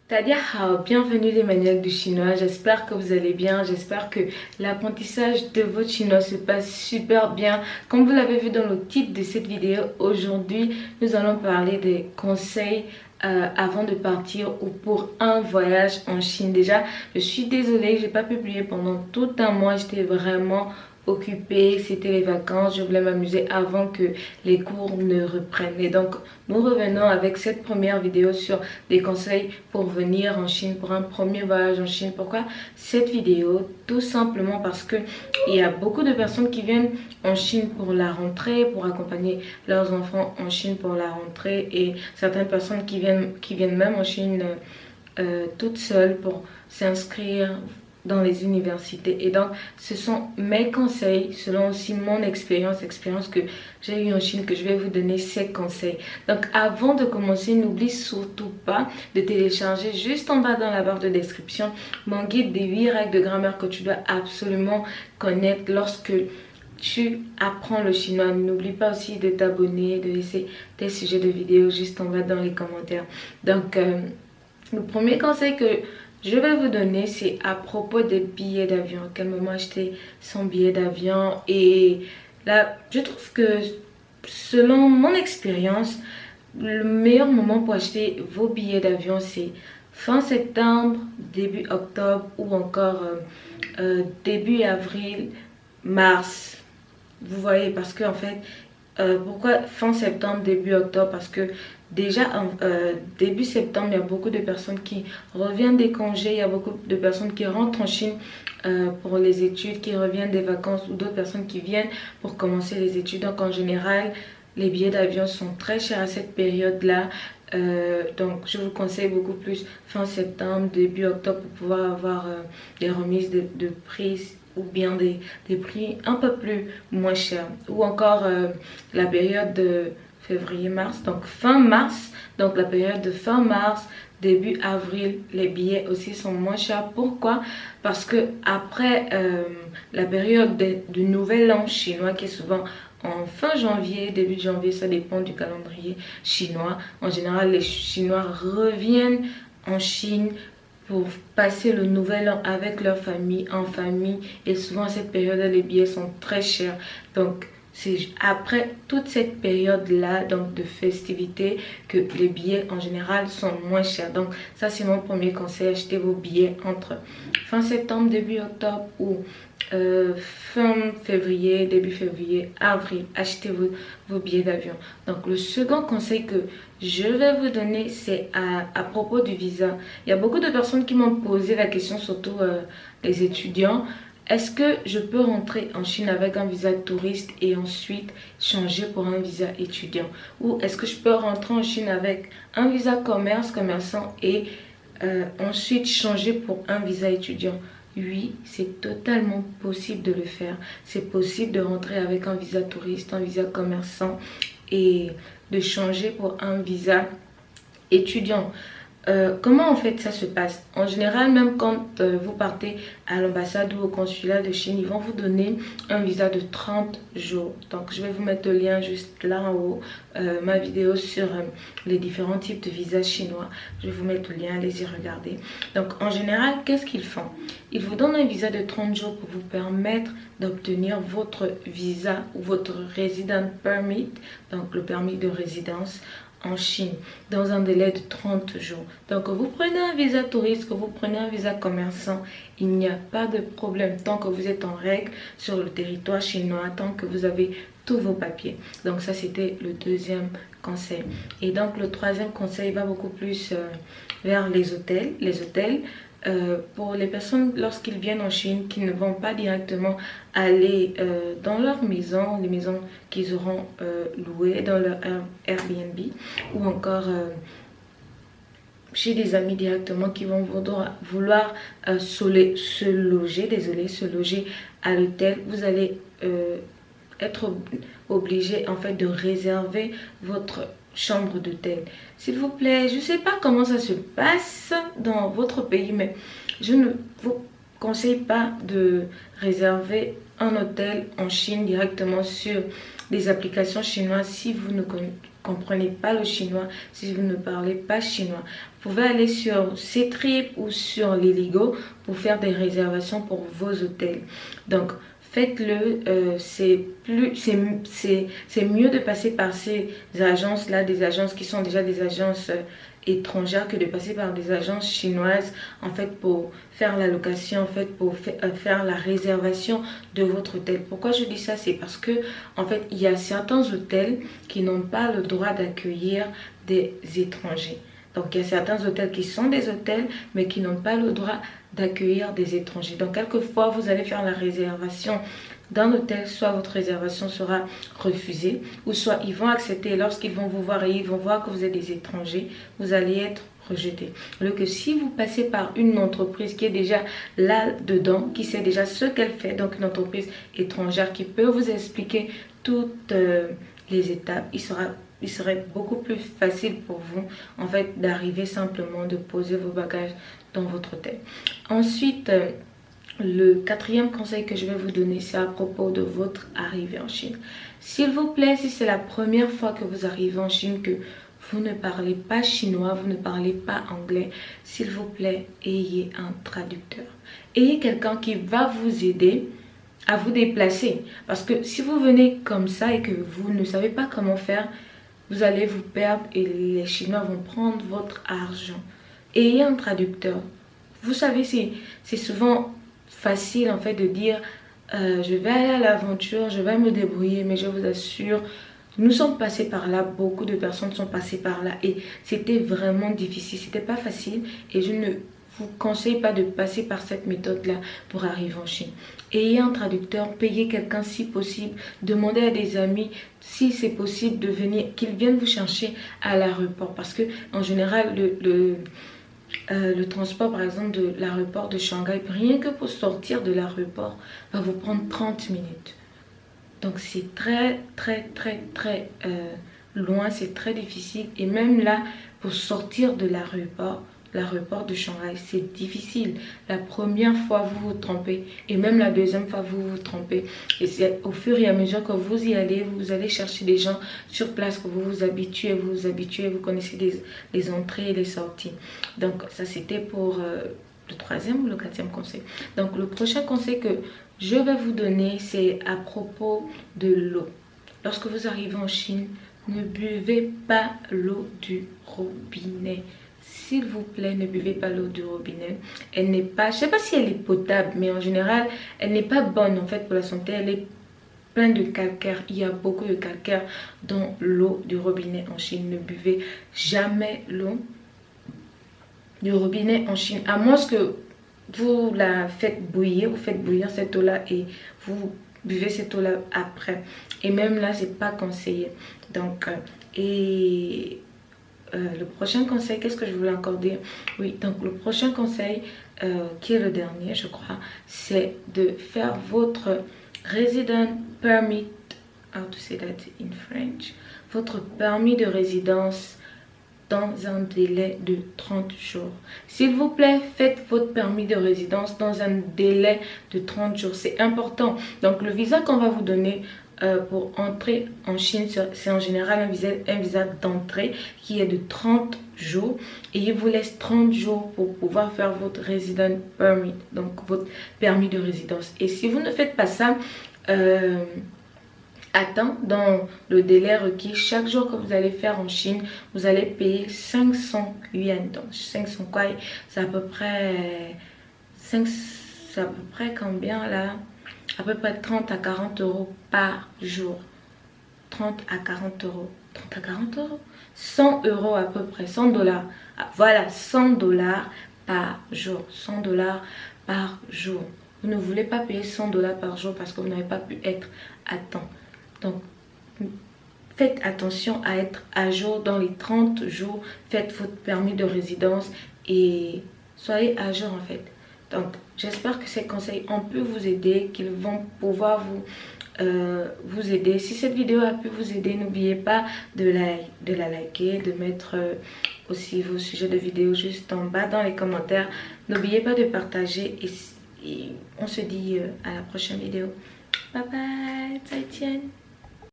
Tadia Hao, bienvenue les maniaques du chinois, j'espère que vous allez bien, j'espère que l'apprentissage de votre chinois se passe super bien. Comme vous l'avez vu dans le titre de cette vidéo, aujourd'hui nous allons parler des conseils avant de partir ou pour un voyage en Chine. Déjà, je suis désolée, j'ai pas publié pendant tout un mois, j'étais vraiment occupée, c'était les vacances, je voulais m'amuser avant que les cours ne reprennent. Et donc, nous revenons avec cette première vidéo sur des conseils pour venir en Chine, pour un premier voyage en Chine. Pourquoi cette vidéo? Tout simplement parce que il y a beaucoup de personnes qui viennent en Chine pour la rentrée, pour accompagner leurs enfants en Chine pour la rentrée, et certaines personnes qui viennent même en Chine toutes seules pour s'inscrire dans les universités. Et donc ce sont mes conseils selon aussi mon expérience que j'ai eue en Chine, que je vais vous donner ces conseils. Donc avant de commencer, n'oublie surtout pas de télécharger juste en bas dans la barre de description mon guide des 8 règles de grammaire que tu dois absolument connaître lorsque tu apprends le chinois. N'oublie pas aussi de t'abonner, de laisser tes sujets de vidéo juste en bas dans les commentaires. Donc le premier conseil que je vais vous donner, c'est à propos des billets d'avion. À quel moment acheter son billet d'avion? Et là, je trouve que selon mon expérience, le meilleur moment pour acheter vos billets d'avion, c'est fin septembre, début octobre ou encore début avril, mars. Vous voyez, parce que en fait, pourquoi fin septembre, début octobre? Parce que déjà début septembre, il y a beaucoup de personnes qui reviennent des congés, il y a beaucoup de personnes qui rentrent en Chine pour les études, qui reviennent des vacances, ou d'autres personnes qui viennent pour commencer les études. Donc en général, les billets d'avion sont très chers à cette période-là. Donc je vous conseille beaucoup plus fin septembre, début octobre pour pouvoir avoir des remises de prix, ou bien des prix un peu plus moins chers. Ou encore la période de février-mars, donc fin mars, donc la période de fin mars, début avril, les billets aussi sont moins chers. Pourquoi? Parce que après la période du nouvel an chinois, qui est souvent en fin janvier, début janvier, ça dépend du calendrier chinois. En général, les Chinois reviennent en Chine pour passer le nouvel an avec leur famille, en famille, et souvent à cette période les billets sont très chers. Donc c'est après toute cette période là, donc de festivité, que les billets en général sont moins chers. Donc ça, c'est mon premier conseil: achetez vos billets entre fin septembre, début octobre, ou fin février, début février, avril. Achetez vos billets d'avion. Donc le second conseil que je vais vous donner, c'est à propos du visa. Il y a beaucoup de personnes qui m'ont posé la question, surtout les étudiants: est-ce que je peux rentrer en Chine avec un visa touriste et ensuite changer pour un visa étudiant? Ou est-ce que je peux rentrer en Chine avec un visa commerçant, et ensuite changer pour un visa étudiant? Oui, c'est totalement possible de le faire. C'est possible de rentrer avec un visa touriste, un visa commerçant, et de changer pour un visa étudiant. Comment en fait ça se passe? En général, même quand vous partez à l'ambassade ou au consulat de Chine, ils vont vous donner un visa de 30 jours. Donc je vais vous mettre le lien juste là en haut, ma vidéo sur les différents types de visas chinois. Je vais vous mettre le lien, allez-y regarder. Donc en général, qu'est-ce qu'ils font? Ils vous donnent un visa de 30 jours pour vous permettre d'obtenir votre visa ou votre resident permit, donc le permis de résidence en Chine, dans un délai de 30 jours. Donc que vous prenez un visa touriste, que vous prenez un visa commerçant, il n'y a pas de problème tant que vous êtes en règle sur le territoire chinois, tant que vous avez tous vos papiers. Donc ça, c'était le deuxième conseil. Et donc le troisième conseil va beaucoup plus vers les hôtels. Les hôtels, pour les personnes lorsqu'ils viennent en Chine, qui ne vont pas directement aller dans leur maison, les maisons qu'ils auront louées dans leur Airbnb, ou encore chez des amis directement, qui vont vouloir se loger à l'hôtel. Vous allez être obligé en fait de réserver votre chambre d'hôtel. S'il vous plaît, je ne sais pas comment ça se passe dans votre pays, mais je ne vous conseille pas de réserver un hôtel en Chine directement sur des applications chinoises si vous ne comprenez pas le chinois, si vous ne parlez pas chinois. Vous pouvez aller sur Ctrip ou sur Liligo pour faire des réservations pour vos hôtels. Donc, faites-le, c'est mieux de passer par ces agences-là, des agences qui sont déjà des agences étrangères, que de passer par des agences chinoises, en fait, pour faire la location, en fait, pour faire la réservation de votre hôtel. Pourquoi je dis ça? C'est parce que, en fait, il y a certains hôtels qui n'ont pas le droit d'accueillir des étrangers. Donc, il y a certains hôtels qui sont des hôtels, mais qui n'ont pas le droit d'accueillir des étrangers. Donc, quelquefois, vous allez faire la réservation d'un hôtel, soit votre réservation sera refusée, ou soit ils vont accepter. Lorsqu'ils vont vous voir et ils vont voir que vous êtes des étrangers, vous allez être rejeté. Alors que si vous passez par une entreprise qui est déjà là-dedans, qui sait déjà ce qu'elle fait, donc une entreprise étrangère qui peut vous expliquer toutes les étapes, il serait beaucoup plus facile pour vous, en fait, d'arriver simplement, de poser vos bagages dans votre hôtel. Ensuite, le quatrième conseil que je vais vous donner, c'est à propos de votre arrivée en Chine. S'il vous plaît, si c'est la première fois que vous arrivez en Chine, que vous ne parlez pas chinois, vous ne parlez pas anglais, s'il vous plaît, ayez un traducteur. Ayez quelqu'un qui va vous aider à vous déplacer. Parce que si vous venez comme ça et que vous ne savez pas comment faire, vous allez vous perdre et les Chinois vont prendre votre argent. Ayez un traducteur. Vous savez, c'est souvent facile en fait de dire je vais aller à l'aventure, je vais me débrouiller, mais je vous assure, nous sommes passés par là, beaucoup de personnes sont passées par là et c'était vraiment difficile, c'était pas facile et je ne vous conseille pas de passer par cette méthode-là pour arriver en Chine. Ayez un traducteur, payez quelqu'un si possible, demandez à des amis si c'est possible de venir, qu'ils viennent vous chercher à l'aéroport. Parce que en général, le transport par exemple de l'aéroport de Shanghai, rien que pour sortir de l'aéroport, va vous prendre 30 minutes. Donc c'est très loin, c'est très difficile. Et même là, pour sortir de l'aéroport de Shanghai, c'est difficile. La première fois, vous vous trompez. Et même la deuxième fois, vous vous trompez. Et c'est au fur et à mesure que vous y allez, vous allez chercher des gens sur place, que vous vous habituez, vous connaissez les entrées et les sorties. Donc, ça, c'était pour le troisième ou le quatrième conseil. Donc, le prochain conseil que je vais vous donner, c'est à propos de l'eau. Lorsque vous arrivez en Chine, ne buvez pas l'eau du robinet. S'il vous plaît, ne buvez pas l'eau du robinet. Elle n'est pas, je ne sais pas si elle est potable, mais en général, elle n'est pas bonne en fait pour la santé. Elle est pleine de calcaire. Il y a beaucoup de calcaire dans l'eau du robinet en Chine. Ne buvez jamais l'eau du robinet en Chine. À moins que vous la faites bouillir, vous faites bouillir cette eau-là et vous buvez cette eau-là après. Et même là, c'est pas conseillé. Donc, le prochain conseil, qu'est-ce que je voulais encore dire? Oui, donc le prochain conseil, qui est le dernier, je crois, c'est de faire votre resident permit, how to say that in French, votre permis de résidence dans un délai de 30 jours. S'il vous plaît, faites votre permis de résidence dans un délai de 30 jours. C'est important. Donc, le visa qu'on va vous donner pour entrer en Chine, c'est en général un visa d'entrée qui est de 30 jours. Et il vous laisse 30 jours pour pouvoir faire votre resident permit, donc votre permis de résidence. Et si vous ne faites pas ça, dans le délai requis, chaque jour que vous allez faire en Chine, vous allez payer 500 yuan. Donc 500 quoi, c'est à peu près combien là? À peu près 30 à 40 euros par jour. 30 à 40 euros. 30 à 40 euros 100 euros à peu près, 100 dollars. Voilà, 100 dollars par jour. 100 dollars par jour. Vous ne voulez pas payer 100 dollars par jour parce que vous n'avez pas pu être à temps. Donc, faites attention à être à jour dans les 30 jours. Faites votre permis de résidence et soyez à jour en fait. Donc, j'espère que ces conseils ont pu vous aider, qu'ils vont pouvoir vous aider. Si cette vidéo a pu vous aider, n'oubliez pas de la liker, de mettre aussi vos sujets de vidéo juste en bas dans les commentaires. N'oubliez pas de partager et on se dit à la prochaine vidéo. Bye bye, 再见。